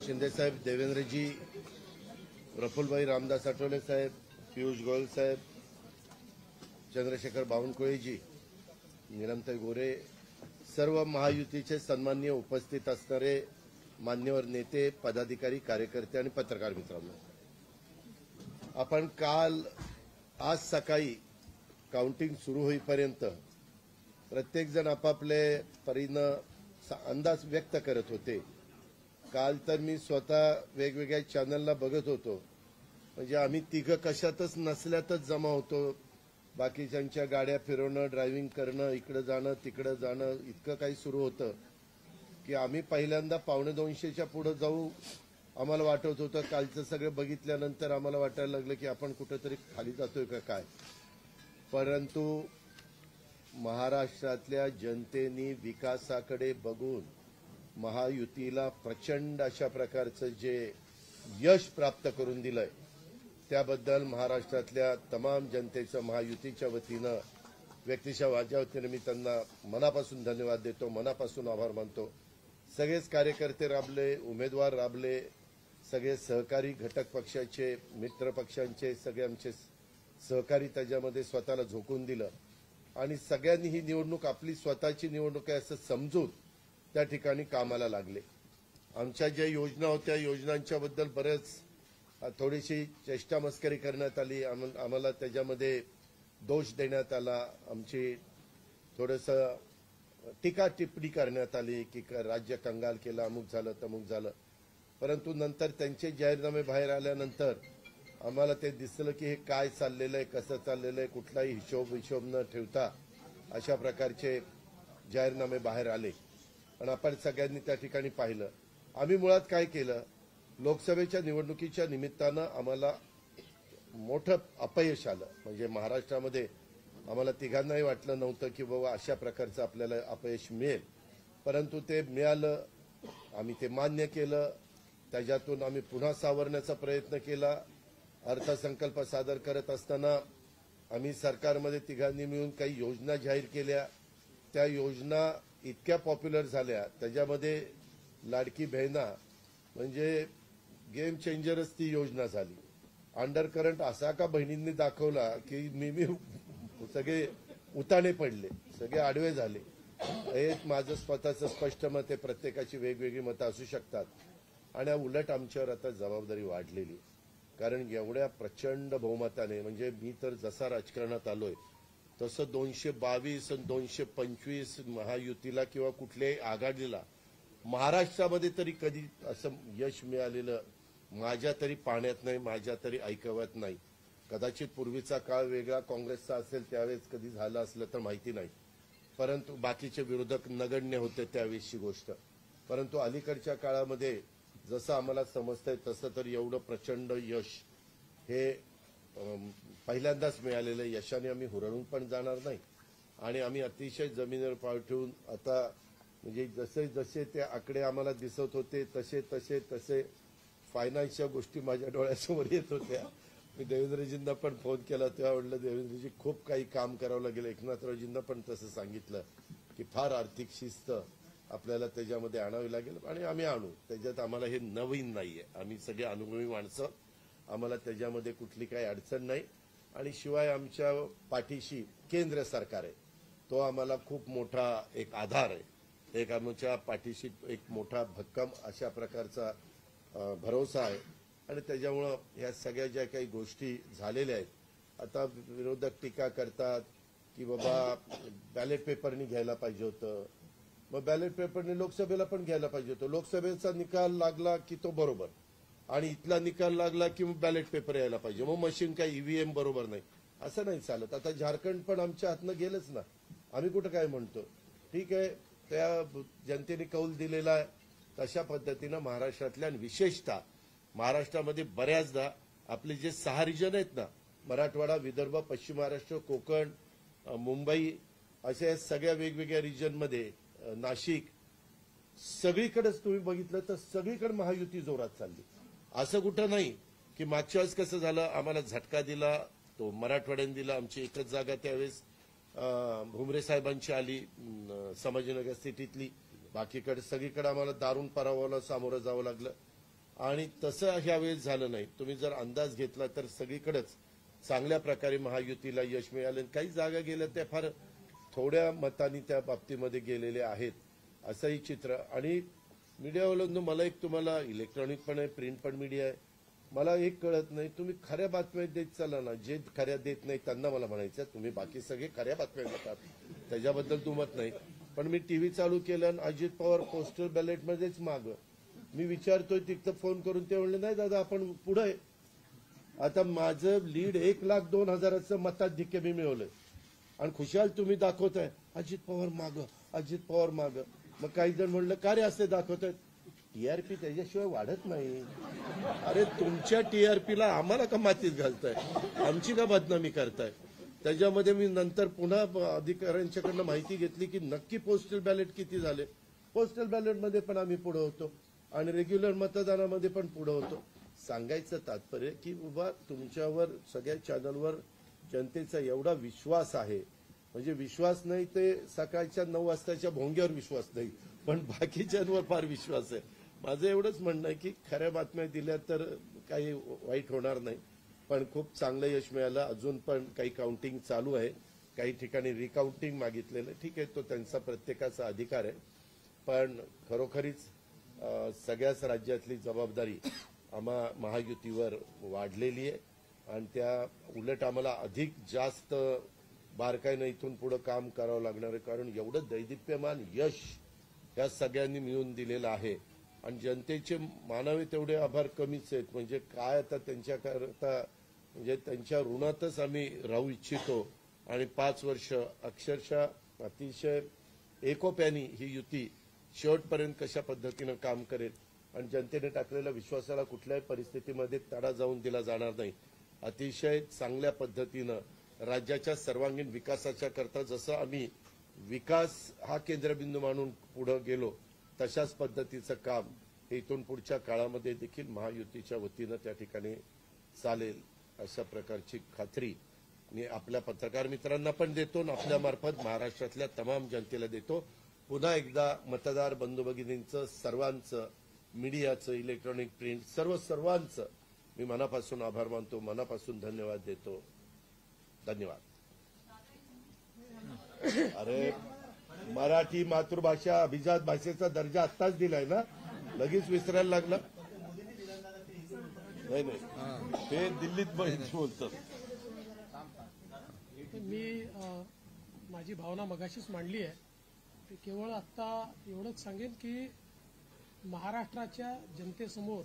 शिंदे साहेब, देवेंद्रजी, प्रफुल्लभाई रामदास आठवले साहेब, पियुष गोयल साहेब, चंद्रशेखर बावनकुळेजी, नीलमताई गोरे, सर्व महायुतीचे सन्माननीय उपस्थित असणारे मान्यवर नेते, पदाधिकारी, कार्यकर्ते आणि पत्रकार मित्रांनो, आपण आज सकाळी काउंटिंग सुरू होईपर्यंत प्रत्येक जण आपापले परीनं अंदाज व्यक्त करत होते. काल तर मी स्वतः वेगवेगळ्या चॅनलला बघत होतो, म्हणजे आम्ही तिघं कशातच नसल्यातच जमा होतो. बाकीच्यांच्या गाड्या फिरवणं, ड्रायव्हिंग करणं, इकडे जाणं तिकडे जाणं, इतकं काही सुरू होतं की आम्ही पहिल्यांदा 1:45च्या पुढे जाऊ आम्हाला वाटत होतं. कालचं सगळं बघितल्यानंतर आम्हाला वाटायला लागलं की आपण कुठेतरी खाली जातोय का काय. परंतु महाराष्ट्रातल्या जनतेने विकासाकडे बघून महायुतीला प्रचंड अशा प्रकारचं जे यश प्राप्त करून दिलंय त्याबद्दल महाराष्ट्रातल्या तमाम जनतेचं महायुतीच्या वतीनं, व्यक्तिशः माझ्या वतीनं मी त्यांना मनापासून धन्यवाद देतो, मनापासून आभार मानतो. सगळेच कार्यकर्ते राबले, उमेदवार राबले, सगळे सहकारी घटक पक्षाचे, मित्र पक्षांचे सगळे आमचे सहकारी त्याच्यामध्ये स्वतःला झोकून दिलं आणि सगळ्यांनी ही निवडणूक आपली स्वतःची निवडणूक आहे असं समजून त्या ठिकाणी कामाला लागले. आमच्या ज्या योजना होत्या योजनांच्याबद्दल बरेच थोडीशी चेष्टा मस्करी करण्यात आली, आम्हाला त्याच्यामध्ये दोष देण्यात आला, आमची थोडंसं टीका टिप्पणी करण्यात आली की राज्य कंगाल केलं, अमुक झालं तमुक झालं. परंतु नंतर त्यांचे जाहीरनामे बाहेर आल्यानंतर आम्हाला ते दिसलं की हे काय चाललेलं आहे, कसं चाललेलं आहे, कुठलाही हिशोब न ठेवता अशा प्रकारचे जाहीरनामे बाहेर आले आणि आपण सगळ्यांनी त्या ठिकाणी पाहिलं. आम्ही मुळात काय केलं, लोकसभेच्या निवडणुकीच्या निमित्तानं आम्हाला मोठं अपयश आलं. म्हणजे महाराष्ट्रामध्ये आम्हाला तिघांनाही वाटलं नव्हतं की बाबा अशा प्रकारचं आपल्याला अपयश मिळेल, परंतु ते मिळालं. आम्ही ते मान्य केलं, त्याच्यातून आम्ही पुन्हा सावरण्याचा प्रयत्न केला. अर्थसंकल्प सादर करत असताना आम्ही सरकारमध्ये तिघांनी मिळून काही योजना जाहीर केल्या. त्या योजना इतक्या पॉप्युलर झाल्या, त्याच्यामध्ये लाडकी बहिणा म्हणजे गेम चेंजरच ती योजना झाली. अंडर करंट असा का बहिणींनी दाखवला की मी सगळे उताणे पडले, सगळे आडवे झाले. हे माझं स्वतःचं स्पष्ट मत आहे, प्रत्येकाची वेगवेगळी मतं असू शकतात आणि उलट आमच्यावर आता जबाबदारी वाढलेली, कारण एवढ्या प्रचंड बहुमताने, म्हणजे मी तर जसा राजकारणात आलोय तसं 222 आणि 225 महायुतीला किंवा कुठल्याही आघाडीला महाराष्ट्रामध्ये तरी कधी असं यश मिळालेलं माझ्या तरी पाण्यात नाही, माझ्या तरी ऐकवत नाही. कदाचित पूर्वीचा काळ वेगळा काँग्रेसचा असेल, त्यावेळेस कधी झालं असलं तर माहिती नाही, परंतु बाकीचे विरोधक नगण्य होते त्यावेळेसची गोष्ट. परंतु अलीकडच्या काळामध्ये जसं आम्हाला समजतंय तसं तर एवढं प्रचंड यश हे पहिल्यांदाच मिळालेलं यशाने आम्ही हुरळून पण जाणार नाही आणि आम्ही अतिशय जमिनीवर पाय ठेवून आता, म्हणजे जसे जसे ते आकडे आम्हाला दिसत होते तसे तसे तसे फायनान्सच्या गोष्टी माझ्या डोळ्यासमोर येत होत्या. मी देवेंद्रजींना पण फोन केला तेव्हा म्हटलं देवेंद्रजी खूप काही काम करावं लागेल. एकनाथरावजींना पण तसं सांगितलं की फार आर्थिक शिस्त आपल्याला त्याच्यामध्ये आणावी लागेल आणि आम्ही आणू. त्याच्यात आम्हाला हे नवीन नाहीये, आम्ही सगळे अनुभवी माणसं, आम्हाला त्याच्यामध्ये कुठली काही अडचण नाही. आणि शिवाय आमच्या पाठीशी केंद्र सरकार आहे, तो आम्हाला खूप मोठा एक आधार आहे. एक आमच्या पाठीशी एक मोठा भक्कम अशा प्रकारचा भरोसा आहे आणि त्याच्यामुळं ह्या सगळ्या ज्या काही गोष्टी झालेल्या आहेत, आता विरोधक टीका करतात की बाबा बॅलेट पेपरनी घ्यायला पाहिजे होतं, मग बॅलेट पेपरने लोकसभेला पण घ्यायला पाहिजे होतं. लोकसभेचा निकाल लागला की तो बरोबर आणि इथला निकाल लागला की बॅलेट पेपर यायला पाहिजे, मग मशीन काय ईव्हीएम बरोबर नाही, असं नाही चालत. आता झारखंड पण आमच्या हातनं गेलंच ना, आम्ही कुठं काय म्हणतो. ठीक आहे, त्या जनतेने कौल दिलेला आहे तशा पद्धतीनं महाराष्ट्रातल्या आणि विशेषतः महाराष्ट्रामध्ये बऱ्याचदा आपले जे 6 रिजन आहेत ना, मराठवाडा, विदर्भ, पश्चिम महाराष्ट्र, कोकण, मुंबई, अशा सगळ्या वेगवेगळ्या रिजनमध्ये, नाशिक, सगळीकडेच तुम्ही बघितलं तर सगळीकडे महायुती जोरात चालली. असं कुठं नाही की मागच्या वेळेस कसं झालं, आम्हाला झटका दिला तो मराठवाड्याने दिला. आमची एकच जागा त्यावेळेस भुमरे साहेबांची आली संभाजीनगर सिटीतली, बाकीकडे सगळीकडे आम्हाला दारुण पराभवाला सामोरं जावं लागलं. आणि तसं ह्यावेळेस झालं नाही. तुम्ही जर अंदाज घेतला तर सगळीकडेच चांगल्या प्रकारे महायुतीला यश मिळालं. काही जागा गेल्या त्या फार थोड्या मतांनी त्या बाबतीमध्ये गेलेले आहेत असंही चित्र. आणि मीडियावाल्यांनो, मला एक तुम्हाला इलेक्ट्रॉनिक पण आहे, प्रिंट पण मीडिया आहे, मला एक कळत नाही, तुम्ही खऱ्या बातम्या देत चला ना. जे खऱ्या देत नाही त्यांना मला म्हणायचं तुम्ही बाकी सगळे खऱ्या बातम्या देतात, त्याच्याबद्दल दुमत नाही. पण मी टीव्ही चालू केलं आणि अजित पवार पोस्टल बॅलेटमध्येच माग. मी विचारतोय तिथं फोन करून, ते म्हणले नाही दादा आपण पुढे. आता माझं लीड 1,02,000 मताधिक्य मी मिळवलंय आणि खुशाल तुम्ही दाखवताय अजित पवार माग, अजित पवार माग. मग काही जण म्हणलं का रे असे दाखवतायत? टीआरपी त्याच्याशिवाय वाढत नाही. अरे तुमच्या टीआरपीला आम्हाला का मातीत घालताय, आमची का बदनामी करताय? त्याच्यामध्ये मी नंतर पुन्हा अधिकाऱ्यांच्याकडनं माहिती घेतली की नक्की पोस्टल बॅलेट किती झाले. पोस्टल बॅलेटमध्ये पण आम्ही पुढे होतो आणि रेग्युलर मतदानामध्ये पण पुढे होतो. सांगायचं तात्पर्य की बाबा तुमच्यावर सगळ्या चॅनलवर जनतेचा एवढा विश्वास आहे, म्हणजे विश्वास नाही ते सकाळच्या 9 वाजताच्या भोंग्यावर विश्वास नाही, पण बाकीच्यांवर फार विश्वास आहे. माझं एवढंच म्हणणं आहे की खऱ्या बातम्या दिल्या तर काही वाईट होणार नाही. पण खूप चांगलं यश मिळालं. अजून पण काही काउंटिंग चालू आहे, काही ठिकाणी रिकाउंटिंग मागितलेलं. ठीक आहे, तो त्यांचा प्रत्येकाचा अधिकार आहे. पण खरोखरीच सगळ्याच राज्यातली जबाबदारी आम्हा महायुतीवर वाढलेली आहे आणि त्या उलट आम्हाला अधिक जास्त बारकाईनं इथून पुढे काम करावं लागणार आहे. कारण एवढं दैदिप्यमान यश या सगळ्यांनी मिळून दिलेलं आहे आणि जनतेचे मानावे तेवढे आभार कमीच आहेत. म्हणजे काय आता त्यांच्याकरता, म्हणजे त्यांच्या ऋणातच आम्ही राहू इच्छितो. आणि 5 वर्ष अक्षरशः अतिशय एकोप्याने ही युती शेवटपर्यंत कशा पद्धतीनं काम करेल आणि जनतेने टाकलेल्या विश्वासाला कुठल्याही परिस्थितीमध्ये तडा जाऊन दिला जाणार नाही. अतिशय चांगल्या पद्धतीनं राज्याच्या सर्वांगीण विकासाच्या करता जसं आम्ही विकास हा केंद्रबिंदू मानून पुढे गेलो, तशाच पद्धतीचं काम हे इथून पुढच्या काळामध्ये देखील महायुतीच्या वतीनं त्या ठिकाणी चालेल अशा प्रकारची खात्री मी आपल्या पत्रकार मित्रांना पण देतो आणि आपल्यामार्फत महाराष्ट्रातल्या तमाम जनतेला देतो. पुन्हा एकदा मतदार बंधू भगिनींचं, सर्वांचं, मीडियाचं, इलेक्ट्रॉनिक, प्रिंट, सर्वांचं मी मनापासून आभार मानतो, मनापासून धन्यवाद देतो. धन्यवाद. अरे मराठी मातृभाषा अभिजात भाषेचा दर्जा आत्ताच दिलाय ना, लगेच विसरायला लागला? नाही नाही, ते दिल्लीत बोलतात. मी माझी भावना मगाशीच मांडली आहे. ते केवळ आत्ता एवढंच सांगेन की महाराष्ट्राच्या जनतेसमोर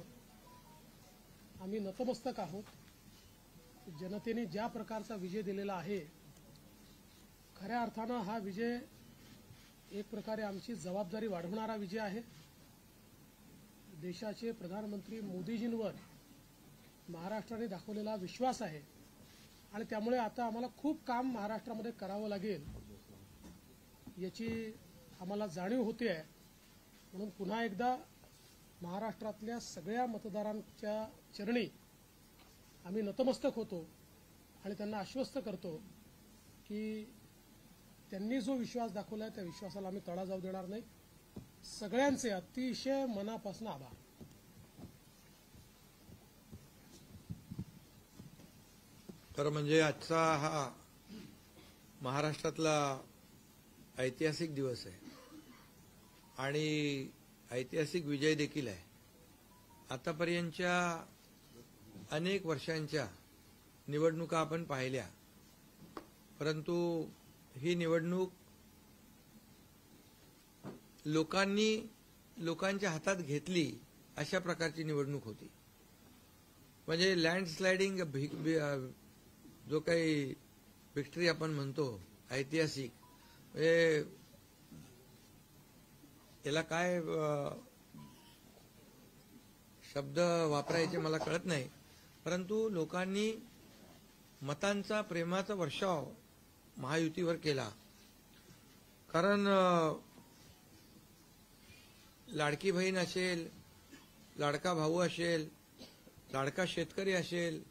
आम्ही नतमस्तक आहोत. जनतेने ज्या प्रकारचा विजय दिलेला आहे, खऱ्या अर्थानं हा विजय एक प्रकारे आमची जबाबदारी वाढवणारा विजय आहे. देशाचे प्रधानमंत्री मोदीजींवर महाराष्ट्राने दाखवलेला विश्वास आहे आणि त्यामुळे आता आम्हाला खूप काम महाराष्ट्रामध्ये करावं लागेल याची आम्हाला जाणीव होते आहे. म्हणून पुन्हा एकदा महाराष्ट्रातल्या सगळ्या मतदारांच्या चरणी आम्ही नतमस्तक होतो आणि त्यांना आश्वस्त करतो की त्यांनी जो विश्वास दाखवला आहे त्या विश्वासाला आम्ही तडा जाऊ देणार नाही. सगळ्यांचे अतिशय मनापासून आभार. खरं म्हणजे आजचा हा महाराष्ट्रातला ऐतिहासिक दिवस आहे आणि ऐतिहासिक विजय देखील आहे. आतापर्यंतच्या अनेक वर्षांच्या निवडणुका आपण पाहिल्या, परंतु ही निवडणूक लोकांच्या हातात घेतली अशा प्रकारची निवडणूक होती. म्हणजे लँडस्लायडिंग जो काही विक्ट्री आपण म्हणतो ऐतिहासिक, म्हणजे याला काय शब्द वापरायचे मला कळत नाही, परंतु लोकांनी मतांचा, प्रेमाचा वर्षाव महायुतीवर केला. कारण लाडकी बहीण असेल, लाडका भाऊ असेल, लाडका शेतकरी असेल,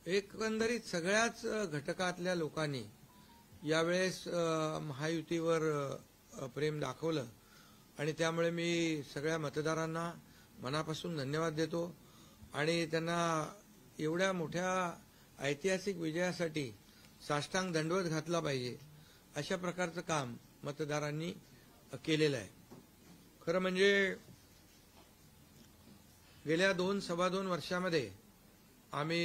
एकंदरीत सगळ्याच घटकातल्या लोकांनी यावेळेस महायुतीवर प्रेम दाखवलं आणि त्यामुळे मी सगळ्या मतदारांना मनापासून धन्यवाद देतो आणि त्यांना एवढ्या मोठ्या ऐतिहासिक विजयासाठी साष्टांग दंडवत घातला पाहिजे अशा प्रकारचं काम मतदारांनी केलेलं आहे. खरं म्हणजे गेल्या 2-2.25 वर्षामध्ये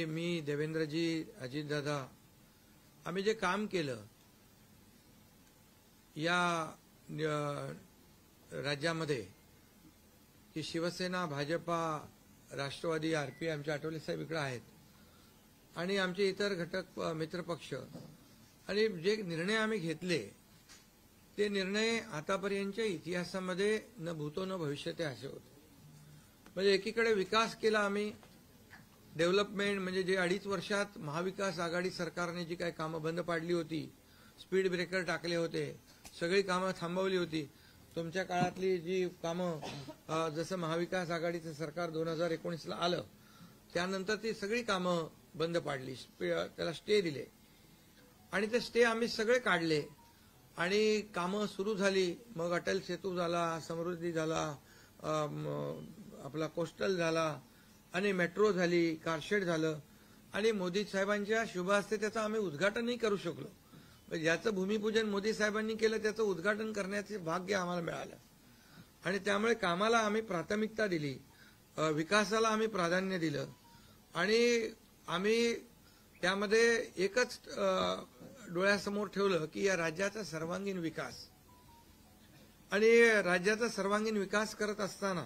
मी, देवेंद्रजी, अजितदादा आम्ही जे काम केलं या राज्यामध्ये की शिवसेना, भाजपा, राष्ट्रवादी, आरपी, आमचे आठवले साहेब इकडे आहेत आणि आमचे इतर घटक मित्रपक्ष आणि जे निर्णय आम्ही घेतले ते निर्णय आतापर्यंतच्या इतिहासामध्ये न भूतो न भविष्यते असे होते. म्हणजे एकीकडे विकास केला आम्ही, डेव्हलपमेंट म्हणजे जे 2.5 वर्षात महाविकास आघाडी सरकारने जी काही कामं बंद पाडली होती, स्पीड ब्रेकर टाकले होते, सगळी कामं थांबवली होती. तुमच्या काळातली जी कामं जसं महाविकास आघाडीचं सरकार 2019ला आलं त्यानंतर ती सगळी कामं बंद पाडली, त्याला स्टे दिले आणि ते स्टे आम्ही सगळे काढले आणि कामं सुरू झाली. मग अटल सेतू झाला, समृद्धी झाला, आपला कोस्टल झाला आणि मेट्रो झाली, कारशेड झालं आणि मोदी साहेबांच्या शुभ हस्ते त्याचं आम्ही उद्घाटनही करू शकलो. ज्याचं भूमिपूजन मोदी साहेबांनी केलं त्याचं उद्घाटन करण्याचे भाग्य आम्हाला मिळालं आणि त्यामुळे कामाला आम्ही प्राथमिकता दिली, विकासाला आम्ही प्राधान्य दिलं आणि आम्ही त्यामध्ये एकच डोळ्यासमोर ठेवलं की या राज्याचा सर्वांगीण विकास आणि राज्याचा सर्वांगीण विकास करत असताना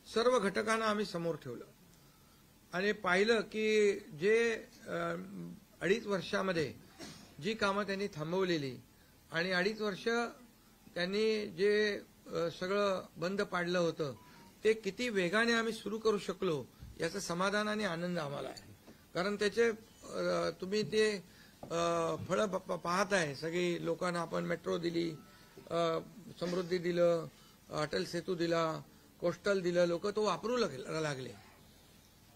सर्व घटकांना आम्ही समोर ठेवलं आणि पाहिलं की जे 2.5 वर्षामध्ये जी कामं त्यांनी थांबवलेली आणि 2.5 वर्ष त्यांनी जे सगळं बंद पाडलं होतं ते किती वेगाने आम्ही सुरू करू शकलो याचं समाधान आणि आनंद आम्हाला आहे. कारण त्याचे तुम्ही ते फळं पाहताय. सगळी लोकांना आपण मेट्रो दिली, समृद्धी दिलं, अटल सेतू दिला, कोस्टल दिलं, लोक तो वापरू लागले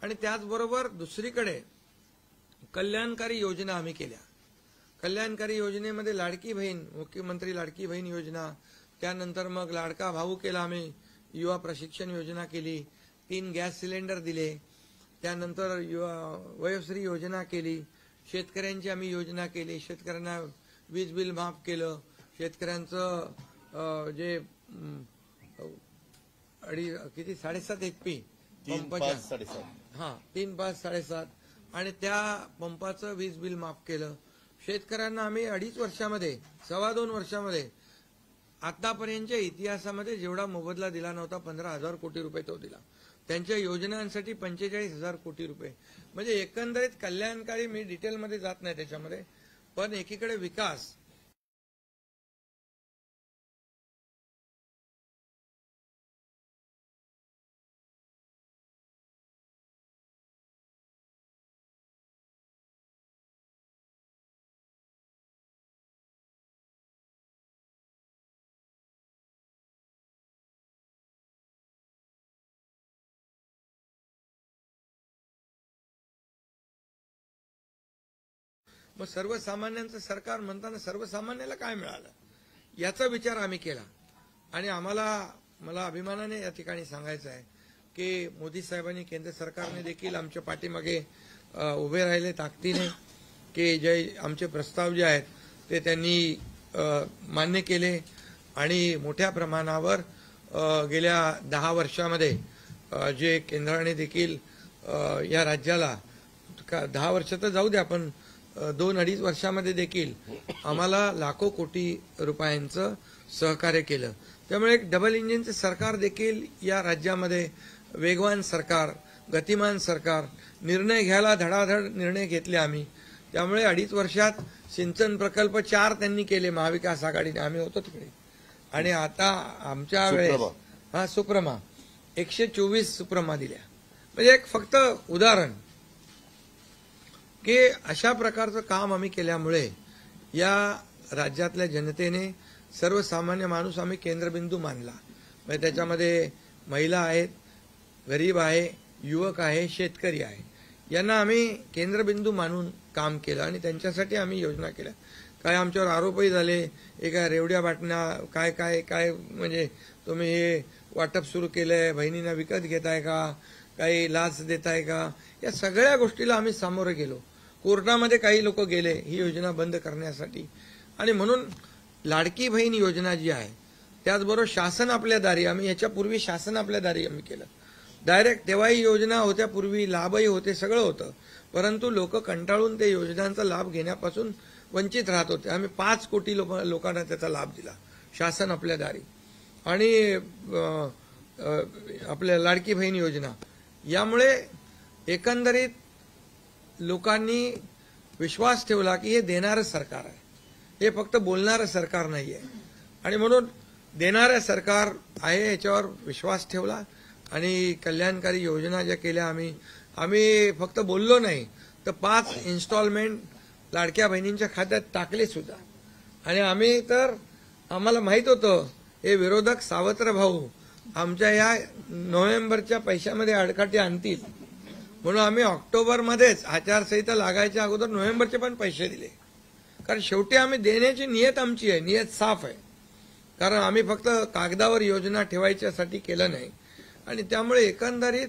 आणि त्याचबरोबर दुसरीकडे कल्याणकारी योजना आम्ही केल्या. कल्याणकारी योजनेमध्ये लाडकी बहीण, मुख्यमंत्री लाडकी बहीण योजना, त्यानंतर मग लाडका भाऊ केला आम्ही, युवा प्रशिक्षण योजना केली, 3 गॅस सिलेंडर दिले, त्यानंतर वयोश्री योजना केली, शेतकऱ्यांची आम्ही योजना केली, शेतकऱ्यांना वीज बिल माफ केलं, शेतकऱ्यांचं जे किती 7.5 HP पंपाच्या 3, 5, 7.5 आणि त्या पंपाचं वीज बिल माफ केलं. शेतकऱ्यांना आम्ही 2.5 वर्षामध्ये 2.25 वर्षामध्ये आतापर्यंतच्या इतिहासामध्ये जेवढा मोबदला दिला नव्हता 15,000 कोटी रुपये तो दिला. त्यांच्या योजनांसाठी 45,000 कोटी रुपये. म्हणजे एकंदरीत कल्याणकारी, मी डिटेलमध्ये जात नाही त्याच्यामध्ये, पण एकीकडे विकास मग सर्वसामान्यांचं सरकार म्हणताना सर्वसामान्याला काय मिळालं याचा विचार आम्ही केला आणि मला अभिमानाने या ठिकाणी सांगायचं आहे की मोदी साहेबांनी, केंद्र सरकारने देखील आमच्या पाठीमागे उभे राहिले ताकदीने की जे आमचे प्रस्ताव जे आहेत ते त्यांनी मान्य केले आणि मोठ्या प्रमाणावर गेल्या 10 वर्षामध्ये जे केंद्राने देखील या राज्याला 10 वर्ष तर जाऊ द्या, पण 2-2.5 वर्षामध्ये देखील आम्हाला लाखो कोटी रुपयांचं सहकार्य केलं. त्यामुळे एक डबल इंजिनचं सरकार देखील या राज्यामध्ये, वेगवान सरकार, गतिमान सरकार, निर्णय घ्यायला धडाधड निर्णय घेतले आम्ही. त्यामुळे 2.5 वर्षात सिंचन प्रकल्प 4 त्यांनी केले महाविकास आघाडीने, आम्ही होतो तिकडे. आणि आता आमच्या वेळेस सुप्रमा 124 सुप्रमा दिल्या. म्हणजे एक फक्त उदाहरण की अशा प्रकारचं काम आम्ही केल्यामुळे या राज्यातल्या जनतेने, सर्वसामान्य माणूस आम्ही केंद्रबिंदू मानला. म्हणजे त्याच्यामध्ये महिला आहेत, गरीब आहे, युवक आहे, शेतकरी आहे, यांना आम्ही केंद्रबिंदू मानून काम केलं आणि त्यांच्यासाठी आम्ही योजना केल्या. काय आमच्यावर आरोपही झाले, एका रेवड्या बाटण्या, काय काय काय म्हणजे तुम्ही हे वाटप सुरू केलंय, बहिणींना विकत घेताय का, काही लाच देताय का, या सगळ्या गोष्टीला आम्ही सामोरे गेलो. कोर्टामध्ये काही लोक गेले ही योजना बंद करण्यासाठी. आणि म्हणून लाडकी बहीण योजना जी आहे, त्याचबरोबर शासन आपल्या दारी, आम्ही याच्यापूर्वी शासन आपल्या दारी आम्ही केलं. डायरेक्ट तेव्हाही योजना होत्या, पूर्वी लाभही होते, सगळं होतं, परंतु लोक कंटाळून ते योजनांचा लाभ घेण्यापासून वंचित राहत होते. आम्ही 5 कोटी लोकांना त्याचा लाभ दिला, शासन आपल्या दारी. आणि आपल्या लाडकी बहीण योजना, यामुळे एकंदरीत लोकांनी विश्वास ठेवला की हे देणारं सरकार आहे, हे फक्त बोलणारं सरकार नाही आहे. आणि म्हणून देणारं सरकार आहे याच्यावर विश्वास ठेवला आणि कल्याणकारी योजना ज्या केल्या आम्ही फक्त बोललो नाही, तर 5 इन्स्टॉलमेंट लाडक्या बहिणींच्या खात्यात टाकले सुद्धा. आणि आम्ही तर आम्हाला माहित होतं हे विरोधक सावत्र भाऊ आमच्या या नोव्हेंबरच्या पैशामध्ये अडकाटी आणतील, म्हणून आम्ही ऑक्टोबरमध्येच आचारसंहिता लागायच्या अगोदर नोव्हेंबरचे पण पैसे दिले. कारण शेवटी आम्ही देण्याची नियत आमची आहे, नियत साफ आहे. कारण आम्ही फक्त कागदावर योजना ठेवायच्यासाठी केलं नाही. आणि त्यामुळे एकंदरीत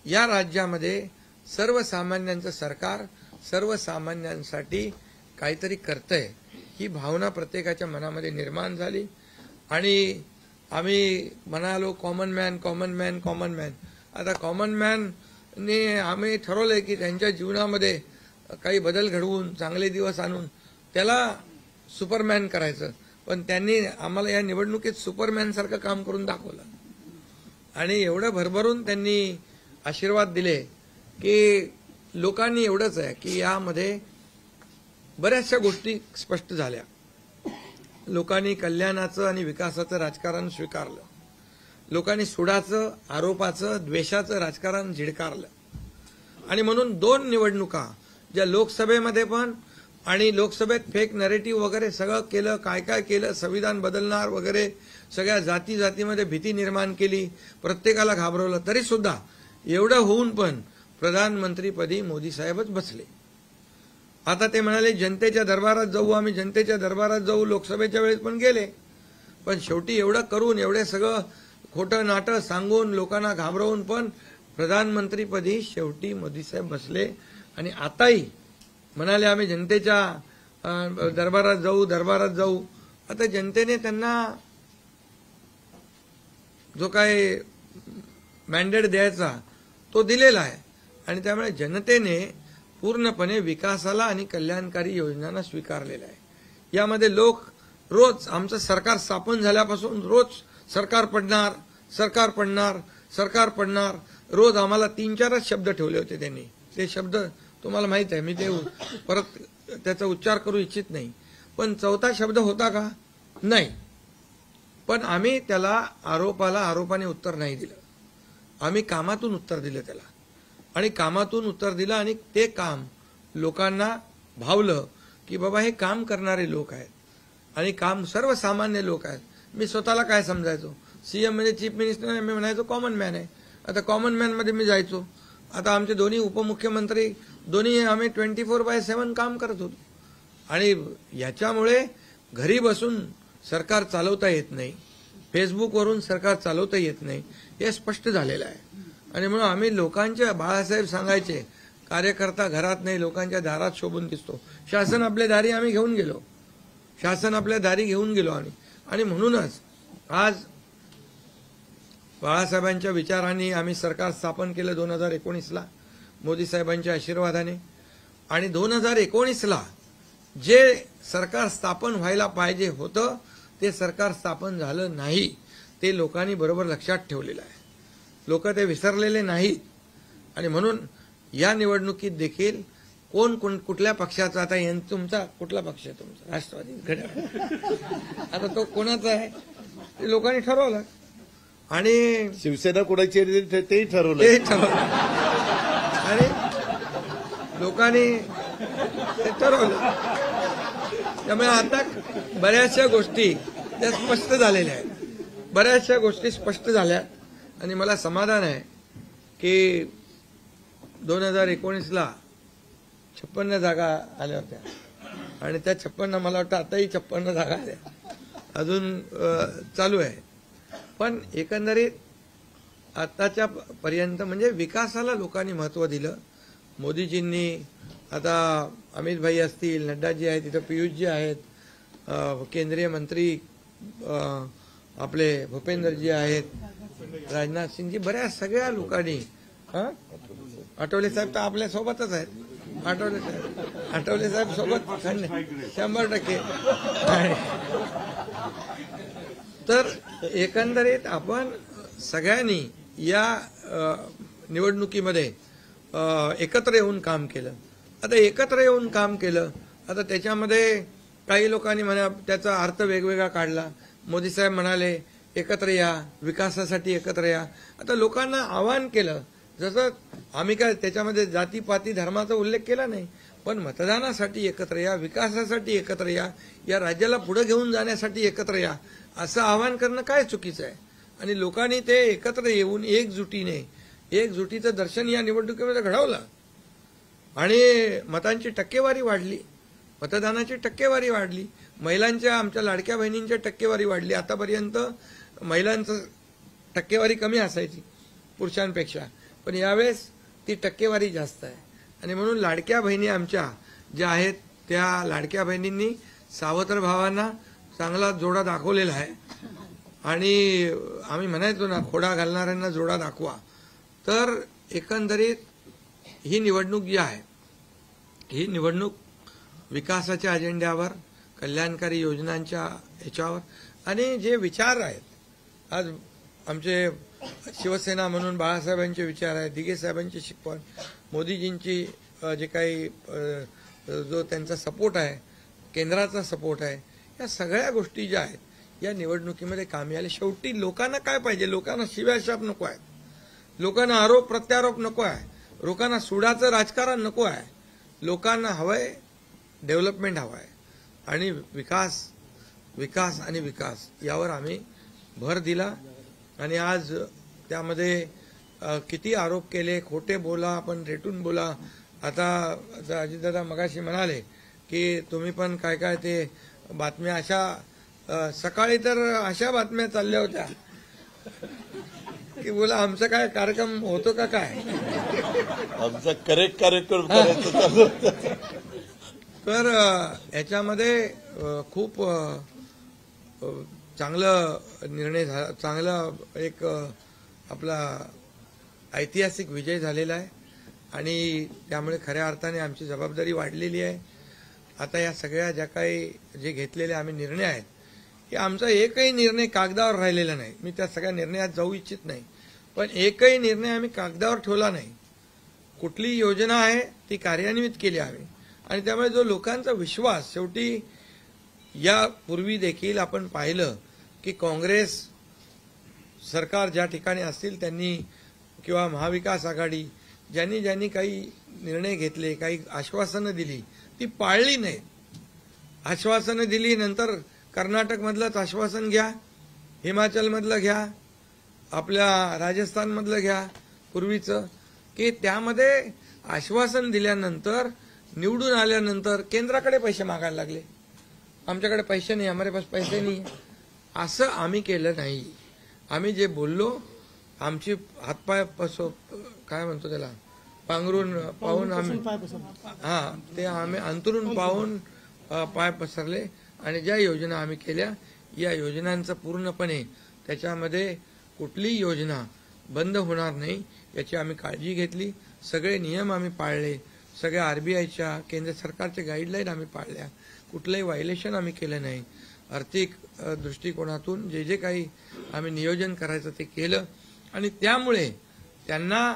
या राज्यामध्ये सर्वसामान्यांचं सरकार सर्वसामान्यांसाठी काहीतरी करतंय ही भावना प्रत्येकाच्या मनामध्ये निर्माण झाली. आणि आम्ही म्हणालो common man common man common man. आता कॉमन मॅनने आम्ही ठरवलंय की त्यांच्या जीवनामध्ये काही बदल घडवून चांगले दिवस आणून त्याला सुपरमॅन करायचं. पण त्यांनी आम्हाला या निवडणुकीत सुपरमॅन सारखं काम करून दाखवलं आणि एवढं भरभरून त्यांनी आशीर्वाद दिले की लोकांनी एवढंच आहे की यामध्ये बऱ्याचशा गोष्टी स्पष्ट झाल्या. लोकांनी कल्याणाचं आणि विकासाचं राजकारण स्वीकारलं. लोकांनी सुडाचं, आरोपाचं, द्वेषाचं राजकारण झिडकारलं. आणि म्हणून 2 निवडणुका ज्या लोकसभेमध्ये पण आणि लोकसभेत फेक नरेटिव्ह वगैरे सगळं केलं, काय काय केलं, संविधान बदलणार वगैरे, सगळ्या जाती जातीमध्ये भीती निर्माण केली, प्रत्येकाला घाबरवलं, तरी सुद्धा एवढं होऊन पण प्रधानमंत्रीपदी मोदी साहेबच बसले. आता ते म्हणाले जनतेच्या दरबारात जाऊ, आम्ही जनतेच्या दरबारात जाऊ, लोकसभेच्या वेळेस पण गेले. पण शेवटी एवढं करून, एवढे सगळं खोटं नाटं सांगून, लोकांना घाबरवून पण प्रधानमंत्रीपदी शेवटी मोदी साहेब बसले. आणि आताही म्हणाले आम्ही जनतेच्या दरबारात जाऊ. आता जनतेने त्यांना जो काय मॅन्डेट द्यायचा तो दिलेला आहे. आणि त्यामुळे जनतेने पूर्णपणे विकासाला आणि कल्याणकारी योजनांना स्वीकारलेला आहे. यामध्ये लोक रोज आमचं सरकार स्थापन झाल्यापासून रोज सरकार पडणार, सरकार पडणार, सरकार पडणार, रोज आम्हाला 3-4च शब्द ठेवले होते त्यांनी. ते शब्द तुम्हाला माहित आहे, मी ते परत त्याचा उच्चार करू इच्छित नाही. पण 4था शब्द होता का? नाही. पण आम्ही त्याला आरोपाने उत्तर नाही दिलं. आम्ही कामातून उत्तर दिलं त्याला. आणि कामातून उत्तर दिलं आणि ते काम लोकांना भावलं की बाबा हे काम करणारे लोक आहेत आणि काम सर्वसामान्य लोक आहेत. मी स्वतःला काय समजायचो, सीएम म्हणजे चीफ मिनिस्टर, मी म्हणायचो कॉमन मॅन आहे. आता कॉमन मॅनमध्ये मी जायचो. आता आमचे दोन्ही उपमुख्यमंत्री दोन्ही आम्ही 24/7 काम करत होतो. आणि याच्यामुळे घरी बसून सरकार चालवता येत नाही, फेसबुकवरून सरकार चालवता येत नाही, हे स्पष्ट झालेलं आहे. आणि म्हणून आम्ही लोकांच्या, बाळासाहेब सांगायचे, कार्यकर्ता घरात नाही लोकांच्या दारात शोभून दिसतो. शासन आपल्या दारी आम्ही घेऊन गेलो, शासन आपल्या दारी घेऊन गेलो आम्ही. आणि म्हणूनच आज बाळासाहेबांच्या विचारांनी आम्ही सरकार स्थापन केलं 2019ला मोदी साहेबांच्या आशीर्वादाने. आणि 2019ला जे सरकार स्थापन व्हायला पाहिजे होतं ते सरकार स्थापन झालं नाही, ते लोकांनी बरोबर लक्षात ठेवलेलं आहे. लोक ते विसरलेले नाहीत. आणि म्हणून या निवडणुकीत देखील कोण कुठल्या पक्षाचा, आता तुमचा कुठला पक्ष आहे तुमचा? राष्ट्रवादी घड्याळ. आता तो कोणाचा आहे ते लोकांनी ठरवलं. आणि शिवसेना कोणाची तेही ठरवलं. आणि लोकांनी ते ठरवलं. त्यामुळे आता बऱ्याचशा गोष्टी त्या स्पष्ट झालेल्या आहेत, बऱ्याचशा गोष्टी स्पष्ट झाल्या. आणि मला समाधान आहे की 2019ला 56 जागा आल्या होत्या आणि त्या 56 मला वाटतं आताही 56 जागा आल्या, अजून चालू आहे. पण एकंदरीत आताच्या पर्यंत म्हणजे विकासाला लोकांनी महत्व दिलं. मोदीजींनी आता अमित भाई असतील, नड्डाजी आहेत, तिथं पियुषजी आहेत, केंद्रीय मंत्री आपले भूपेंद्रजी आहेत, राजनाथ सिंगजी, बऱ्याच सगळ्या लोकांनी, आठवले साहेब तर आपल्या सोबतच आहेत, आठवले साहेब सोबत 100%. तर एकंदरीत आपण सगळ्यांनी या निवडणुकीमध्ये एकत्र येऊन काम केलं. आता एकत्र येऊन काम केलं, आता त्याच्यामध्ये काही लोकांनी म्हणा त्याचा अर्थ वेगवेगळा काढला. मोदी साहेब म्हणाले एकत्र या, विकासासाठी एकत्र या. आता लोकांना आवाहन केलं, जसं आम्ही काय त्याच्यामध्ये जातीपाती धर्माचा उल्लेख केला नाही, पण मतदानासाठी एकत्र या, विकासासाठी एकत्र या, या राज्याला पुढे घेऊन जाण्यासाठी एकत्र या, असं आवाहन करणं काय चुकीचं आहे. आणि लोकांनी ते एकत्र येऊन एकजुटीचं दर्शन या निवडणुकीमध्ये घडवलं आणि मतांची टक्केवारी वाढली, मतदानाची टक्केवारी वाढली, महिलांच्या, आमच्या लाडक्या बहिणींच्या टक्केवारी वाढली. आतापर्यंत महिलांचं टक्केवारी कमी असायची पुरुषांपेक्षा, पण यावेळेस ती टक्केवारी जास्त आहे. आणि म्हणून लाडक्या बहिणी आमच्या ज्या आहेत त्या लाडक्या बहिणींनी सावत्र भावांना चांगला जोडा दाखवलेला आहे. आणि आम्ही म्हणायचो ना, खोडा घालणाऱ्यांना जोडा दाखवा. तर एकंदरीत ही निवडणूक जी आहे, ही निवडणूक विकासाच्या अजेंड्यावर, कल्याणकारी योजनांच्या ह्याच्यावर आणि जे विचार आहेत, आज आमचे शिवसेना म्हणून बाळासाहेबांचे विचार आहेत, दिघे साहेबांची शिकवण, मोदीजींची जे काही जो त्यांचा सपोर्ट आहे, केंद्राचा सपोर्ट आहे, या सगळ्या गोष्टी ज्या आहेत या निवडणुकीमध्ये कामी आल्या. शेवटी लोकांना काय पाहिजे? लोकांना शिव्याशाप नको आहे, लोकांना आरोप प्रत्यारोप नको आहे, लोकांना सुडाचं राजकारण नको आहे. लोकांना हवंय डेव्हलपमेंट हवं आहे आणि विकास आणि विकास यावर आम्ही भर दिला. आणि आज त्यामध्ये किती आरोप केले, खोटे बोला, आपण रेटून बोला. आता अजितदादा मगाशी म्हणाले की तुम्ही पण काय काय ते बातम्या अशा, सकाळी तर अशा बातम्या चालल्या होत्या की बोला आमचा काय कार्यक्रम होतो का काय, आमचा करेक्ट कार्यक्रम करायचं चालू होतं. तर याच्यामध्ये खूप चांगलं निर्णय झाला, चांगला एक आपला ऐतिहासिक विजय झालेला आहे आणि त्यामुळे खऱ्या अर्थाने आमची जबाबदारी वाढलेली आहे. आता या सगळ्या ज्या काही जे घेतलेले आम्ही निर्णय आहेत, की आमचा एकही निर्णय कागदावर राहिलेला नाही. मी त्या सगळ्या निर्णयात जाऊ इच्छित नाही, पण एकही निर्णय आम्ही कागदावर ठेवला नाही. कुठली योजना आहे ती कार्यान्वित केली आम्ही. आणि त्यामुळे जो लोकांचा विश्वास, शेवटी यापूर्वी देखील आपण पाहिलं की काँग्रेस सरकार ज्या ठिकाणी असतील त्यांनी किंवा महाविकास आघाडी ज्यांनी ज्यांनी काही निर्णय घेतले, काही आश्वासनं दिली, ती पाळली नाही. आश्वासनं दिली, नंतर कर्नाटकमधलंच आश्वासन घ्या, हिमाचलमधलं घ्या, आपल्या राजस्थानमधलं घ्या पूर्वीचं, की त्यामध्ये आश्वासन दिल्यानंतर निवडून आल्यानंतर केंद्राकडे पैसे मागायला लागले. आमच्याकडे पैसे नाही, हमारे पास पैसे नाही. असं आम्ही केलं नाही. आम्ही जे बोललो, आमची हातपाय काय म्हणतो त्याला, पाहून आम्ही ते आम्ही अंतरून पाहून पाय पसरले आणि ज्या योजना आम्ही केल्या, या योजनांचं पूर्णपणे त्याच्यामध्ये कुठलीही योजना बंद होणार नाही याची आम्ही काळजी घेतली. सगळे नियम आम्ही पाळले, सगळ्या आरबीआयच्या, केंद्र सरकारच्या गाईडलाईन आम्ही पाळल्या, कुठलंही व्हायलेशन आम्ही केलं नाही. आर्थिक दृष्टिकोनातून जे जे काही आम्ही नियोजन करायचं ते केलं. आणि त्यामुळे त्यांना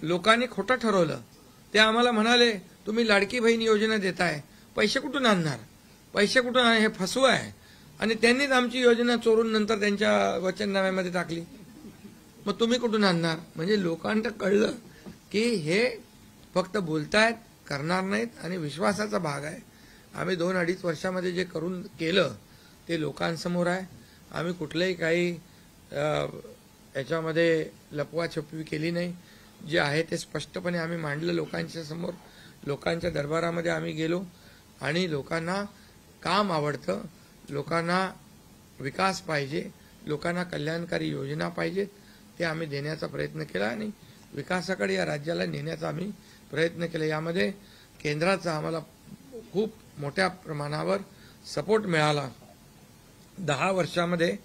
लोकांनी खोटं ठरवलं. ते आम्हाला म्हणाले तुम्ही लाडकी बहीण योजना देताय, पैसे कुठून आणणार, पैसे कुठून हे फसवं आहे. आणि त्यांनीच आमची योजना चोरून नंतर त्यांच्या वचननाम्यामध्ये टाकली. मग तुम्ही कुठून आणणार? म्हणजे लोकांना कळलं की हे फक्त बोलतायत, करणार नाहीत आणि विश्वासाचा भाग आहे. आम्ही 2-2.5 वर्षामध्ये जे करून केलं ते लोकांसमोर आहे. आम्ही कुठलंही काही याच्यामध्ये लपवाछपवी केली नाही. जे आहे ते स्पष्टपणे आम्ही मांडलं लोकांच्या समोर. लोकांच्या दरबारामध्ये आम्ही गेलो आणि लोकांना काम आवडतं, लोकांना विकास पाहिजे, लोकांना कल्याणकारी योजना पाहिजेत ते आम्ही देण्याचा प्रयत्न केला आणि विकासाकडे या राज्याला नेण्याचा आम्ही प्रयत्न केला. यामध्ये केंद्राचा आम्हाला खूप मोठ्या प्रमाणावर सपोर्ट मिळाला. 10 वर्षामध्ये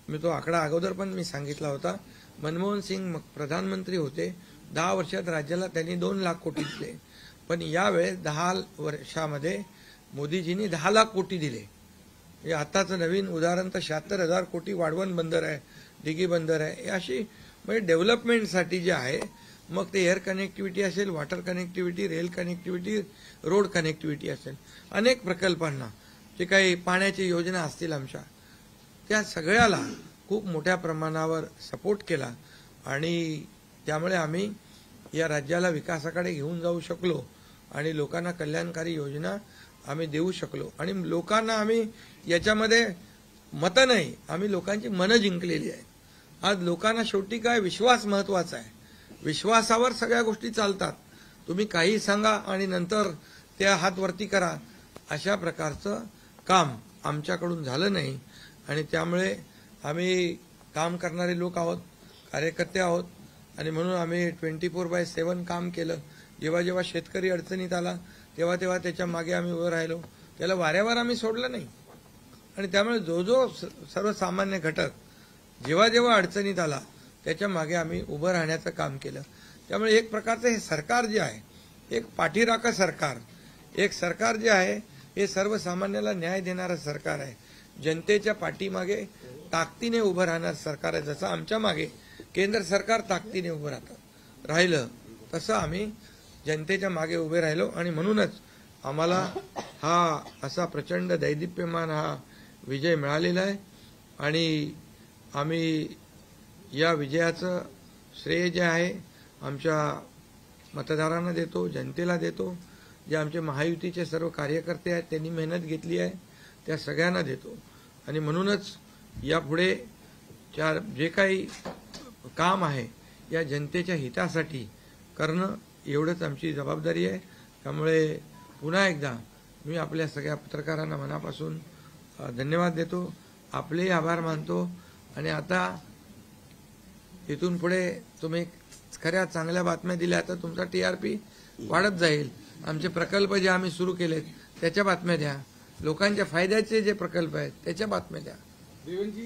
मी तो आकडा अगोदर पण मी सांगितला होता. मनमोहन सिंग प्रधानमंत्री होते, 10 वर्षात राज्याला त्यांनी 2 लाख कोटी दिले, पण यावेळेस 10 वर्षामध्ये मोदीजींनी 10 लाख कोटी दिले. हे आताचं नवीन उदाहरण तर 76,000 कोटी वाढवण बंदर आहे, दिघी बंदर आहे. अशी म्हणजे डेव्हलपमेंटसाठी जे आहे, मग ते एअर कनेक्टिव्हिटी असेल, water connectivity, rail connectivity, road connectivity असेल, अनेक प्रकल्पांना जे काही पाण्याची योजना असतील आमच्या, त्या सगळ्याला खूप मोठ्या प्रमाणावर सपोर्ट केला आणि त्यामुळे आम्ही या राज्याला विकासाकडे घेऊन जाऊ शकलो आणि लोकांना कल्याणकारी योजना आम्ही देऊ शकलो. आणि लोकांना आम्ही याच्यामध्ये मतं नाही, आम्ही लोकांची मनं जिंकलेली आहे. आज लोकांना शेवटी काय विश्वास महत्वाचा आहे. विश्वासावर सगळ्या गोष्टी चालतात. तुम्ही काही सांगा आणि नंतर त्या हात वरती करा, अशा प्रकारचं काम आमच्याकडून झालं नाही. आणि त्यामुळे आम्ही काम करणारे लोक आहोत, कार्यकर्ते आहोत आणि म्हणून आम्ही 24/7 काम केलं. जेव्हा जेव्हा शेतकरी अडचणीत आला तेव्हा तेव्हा त्याच्या मागे आम्ही उभं राहिलो. त्याला वाऱ्यावर आम्ही सोडलं नाही. आणि त्यामुळे जो जो सर्वसामान्य घटक जेव्हा जेव्हा अडचणीत आला त्याच्या मागे आम्ही उभं राहण्याचं काम केलं. त्यामुळे एक प्रकारचं हे सरकार जे आहे, एक पाठीराखा सरकार, एक सरकार जे आहे हे सर्वसामान्याला न्याय देणारं सरकार आहे. जनतेच्या पाठीमागे ताकदीने उभं राहणार सरकार आहे. जसं आमच्या मागे केंद्र सरकार ताकदीने उभं राहिलं तसं आम्ही जनतेच्या मागे उभे राहिलो. आणि म्हणूनच आम्हाला हा असा प्रचंड दैदिप्यमान हा विजय मिळालेला आहे. आणि आम्ही या विजयाचं श्रेय जे आहे आमच्या मतदारांना देतो, जनतेला देतो. जे आमचे महायुतीचे सर्व कार्यकर्ते आहेत त्यांनी मेहनत घेतली आहे त्या सगळ्यांना देतो. आणि म्हणूनच यापुढे जे काही काम आहे या जनतेच्या हितासाठी करणं एवढंच आमची जबाबदारी आहे. त्यामुळे पुन्हा एकदा मी आपल्या सगळ्या पत्रकारांना मनापासून धन्यवाद देतो, आपलेही आभार मानतो. आणि आता इथून पुढे तुम्ही खऱ्या चांगल्या बातम्या दिल्या तर तुमचा TRP वाढत जाईल. आमचे प्रकल्प जे आम्ही सुरू केलेत त्याच्या बातम्या द्या, लोकांच्या फायद्याचे जे प्रकल्प आहेत त्याच्या बातम्या द्या.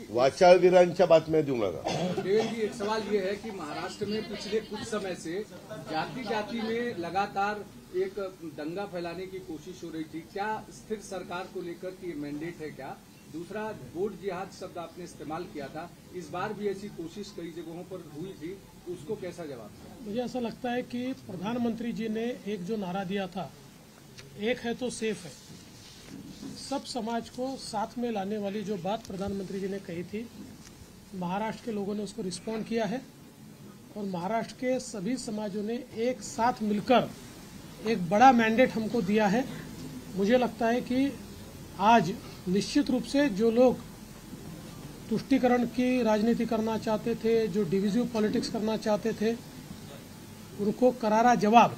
वाचाळवीरांच्या बातम्या देऊ नका. देवेंद्र जी, एक सवाल ये है कि महाराष्ट्र में पिछले कुछ समय से जाति जाति में लगातार एक दंगा फैलाने की कोशिश हो रही थी. क्या स्थिर सरकार को लेकर की मैंडेट है क्या? दूसरा, वोट जिहाद शब्द आपने इस्तेमाल किया था, इस बार भी ऐसी कोशिश कई जगहों पर हुई थी, उसको कैसा जवाब? मुझे ऐसा लगता है कि प्रधानमंत्री जी ने एक जो नारा दिया था, एक है तो सेफ है, सब समाज को साथ में लाने वाली जो बात प्रधानमंत्री जी ने कही थी, महाराष्ट्र के लोगों ने उसको रिस्पॉन्ड किया है और महाराष्ट्र के सभी समाजों ने एक साथ मिलकर एक बड़ा मैंडेट हमको दिया है. मुझे लगता है कि आज निश्चित रूप से जो लोग तुष्टीकरण की राजनीति करना चाहते थे, जो डिविजिव पॉलिटिक्स करना चाहते थे, उनको करारा जवाब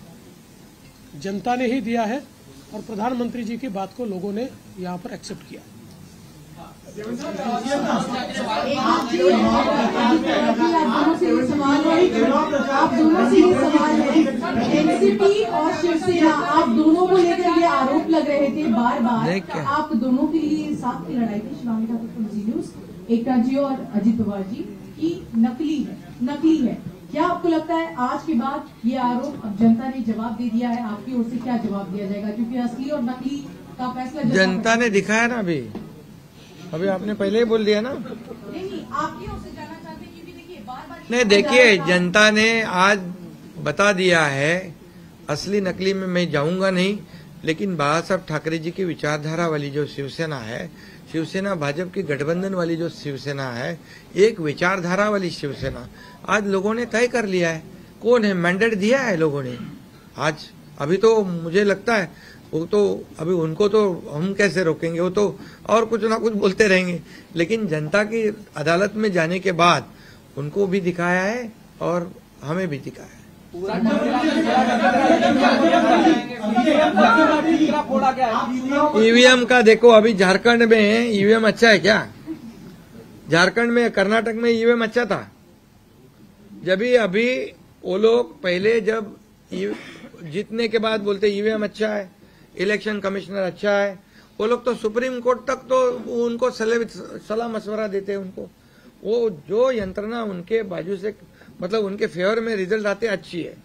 जनता ने ही दिया है और प्रधानमंत्री जी की बात को लोगों ने यहाँ पर एक्सेप्ट किया. आप दोनों से ये सवाल है, एनसीपी और शिवसेना, आप दोनों को लेकर ये आरोप लग रहे थे बार बार, आप दोनों के लिए साथ की लड़ाई थी, शिवानी ठाकुर फ्रॉम जी न्यूज, एकता जी और अजित पवार जी, की नकली है. क्या आपको लगता है आज के बाद ये आरोप अब जनता ने जवाब दे दिया है, आपकी ओर से क्या जवाब दिया जाएगा? क्योंकि असली और नकली का फैसला जनता ने दिखाया ना. अभी आपने पहले ही बोल दिया ना. नहीं, आपकी ओर से जानना चाहते हैं क्योंकि देखिए बार-बार नहीं, देखिए जनता ने आज बता दिया है, असली नकली में मैं जाऊंगा नहीं, लेकिन बाला साहब ठाकरे जी की विचारधारा वाली जो शिवसेना है, शिवसेना भाजपा की गठबंधन वाली जो शिवसेना है, एक विचारधारा वाली शिवसेना आज लोगों ने तय कर लिया है. कौन है, मैंडेट दिया है लोगों ने आज. अभी तो मुझे लगता है वो तो अभी उनको तो हम कैसे रोकेंगे, वो तो और कुछ ना कुछ बोलते रहेंगे, लेकिन जनता की अदालत में जाने के बाद उनको भी दिखाया है और हमें भी दिखाया है. ईवीएम का देखो, अभी झारखंड में ईवीएम अच्छा है क्या? झारखंड में, कर्नाटक में ईवीएम अच्छा था। जब भी अभी वो लोग पहले जब जीतने के बाद बोलते ईवीएम अच्छा है, इलेक्शन कमिश्नर अच्छा है, वो लोग तो सुप्रीम कोर्ट तक तो उनको सलाह मशवरा देते हैं उनको। वो जो यंत्रणा उनके बाजू से मतलब उनके फेवर में रिजल्ट आते अच्छी है।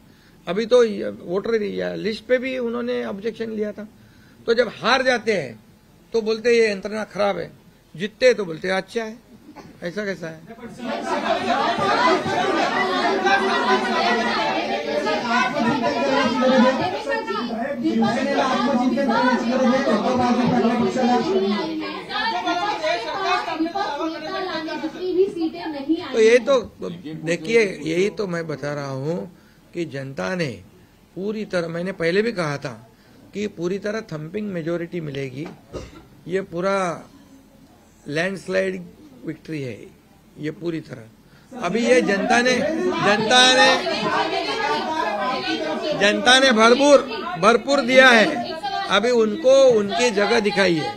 अभी तो वोटर लिस्ट पे भी उन्होंने ऑब्जेक्शन लिया था। तो जब हार जाते हैं तो बोलते ये यंत्रणा खराब है, जीतते तो बोलते अच्छा है। ऐसा कैसा है? तो ये तो देखिए, यही तो मैं बता रहा हूँ कि जनता ने पूरी तरह, मैंने पहले भी कहा था कि पूरी तरह थंपिंग मेजोरिटी मिलेगी। ये पूरा लैंडस्लाइड विक्ट्री है ये पूरी तरह। अभी ये जनता ने भरपूर दिया है। अभी उनको उनकी जगह दिखाई है।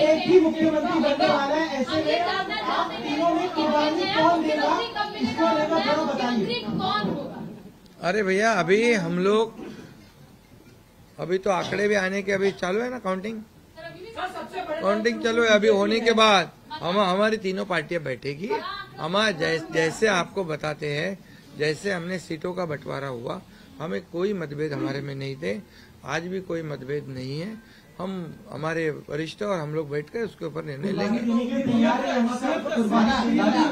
एक ही मुख्यमंत्री बनने वाला है, ऐसे में आप तीनों में कुर्बानी कौन देगा, इसको लेकर थोड़ा बताइए। अरे भैया, अभी हम लोग अभी तो आंकड़े भी आने के अभी चालू है ना, काउंटिंग चालू है। अभी होने के बाद हमारी तीनों पार्टियां बैठेगी। हमारे जैसे आपको बताते हैं, जैसे हमने सीटों का बंटवारा हुआ, हमें कोई मतभेद हमारे में नहीं थे, आज भी कोई मतभेद नहीं है। हम हमारे वरिष्ठ और हम लोग बैठकर उसके ऊपर निर्णय लेंगे।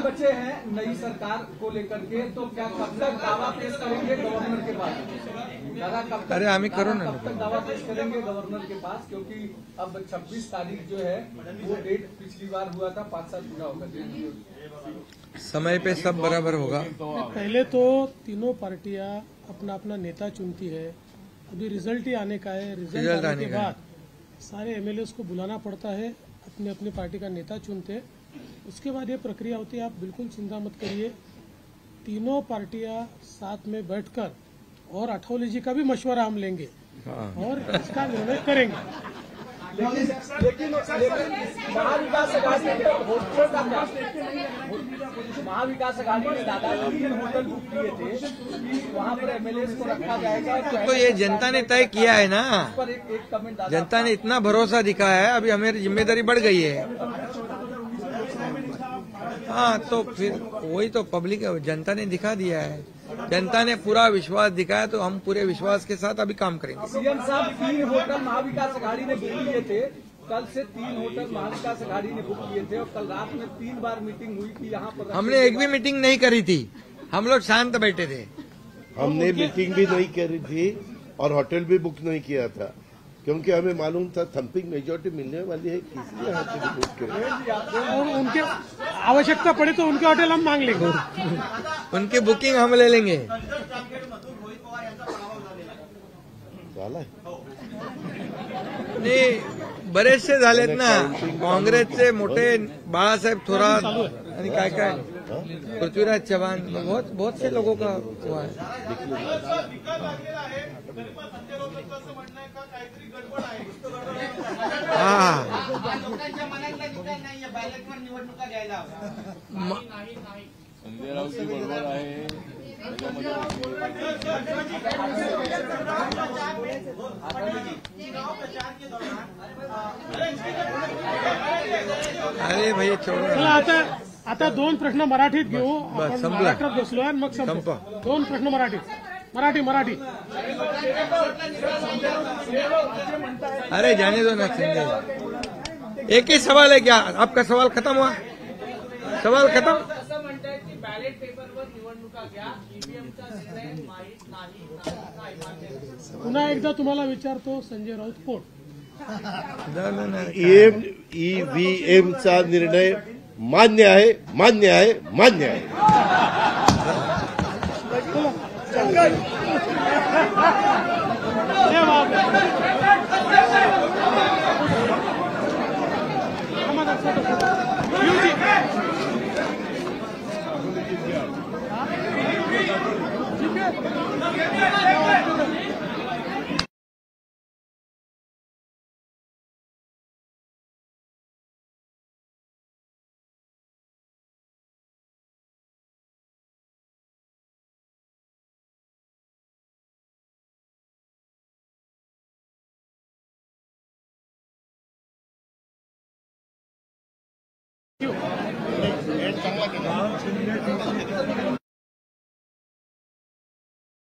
बचे हैं नई सरकार को लेकर के, तो क्या कब तक दावा पेश करेंगे गवर्नर के पास? दादा कब तक? अरे आम्ही करो ना, कब तक दावा पेश करेंगे गवर्नर के पास? क्योंकि अब 26 तारीख जो है वो डेट पिछली बार हुआ था, 5 साल पूरा होगा। समय पे सब बराबर होगा। पहले तो तीनों पार्टियां अपना अपना नेता चुनती है। अभी रिजल्ट ही आने का है। रिजल्ट आने के बाद सारे एमएलएस को बुलाना पड़ता है, अपने अपनी पार्टी का नेता चुनते हैं, उसके बाद ये प्रक्रिया होती है। आप बिल्कुल चिंता मत करिए, तीनों पार्टियां साथ में बैठकर और अठौली जी का भी मशवरा हम लेंगे और इसका निर्णय करेंगे। लेकिन महाविकास अघाड़ी ने दादा 3 होटल बुक किए थे कि वहाँ पर एमएलए को रखा जाएगा। तो ये जनता ने तय किया है ना, पर एक कमेंट जनता ने इतना भरोसा दिखाया है। अभी हमारी जिम्मेदारी बढ़ गई है। हाँ, तो फिर वही तो पब्लिक जनता ने दिखा दिया है। जनता ने पूरा विश्वास दिखाया, तो हम पूरे विश्वास के साथ अभी काम करेंगे। सीएम साहब 3 होटल महाविकास अघाड़ी ने बुक किए थे। कल से 3 होटल महाविकास अघाड़ी ने बुक किए थे और कल रात में 3 बार मीटिंग हुई थी यहाँ पर। हमने एक भी मीटिंग नहीं करी थी, हम लोग शांत बैठे थे। हमने मीटिंग भी नहीं करी थी और होटल भी बुक नहीं किया था, क्योंकि हमें मालूम था थंपिंग मेजोरिटी मिलने वाली है, इसलिए होटल बुक करें। और उनके आवश्यकता पड़े तो उनके होटल हम मांग लेंगे, उनकी बुकिंग हम ले लेंगे। नाही, बरेचसे झालेत ना, काँग्रेसचे मोठे बाळासाहेब थोरात आणि काय काय पृथ्वीराज चव्हाण, बहुत से लोगों का हुआ है। हाँ, संजय राऊत बरोबर आहे। अरे भैया छोड़ो। चला आता 2 प्रश्न मराठीत घेऊ। आपण संपला. महाराष्ट्रात बसलोय आणि मग संपू. 2 प्रश्न मराठी। अरे जाने दो ना संजय, एक ही सवाल है क्या? आपका सवाल खत्म हुआ? सवाल खत्म? असं म्हणतायत की बॅलेट पेपरवर निवडणुका घ्या, ईव्हीएमचा निर्णय माहीत नाही। पुन्हा एकदा तुम्हाला विचारतो, संजय राऊत कोण? ईव्हीएमचा निर्णय मान्य आहे। ठीक आहे. चांगला केला.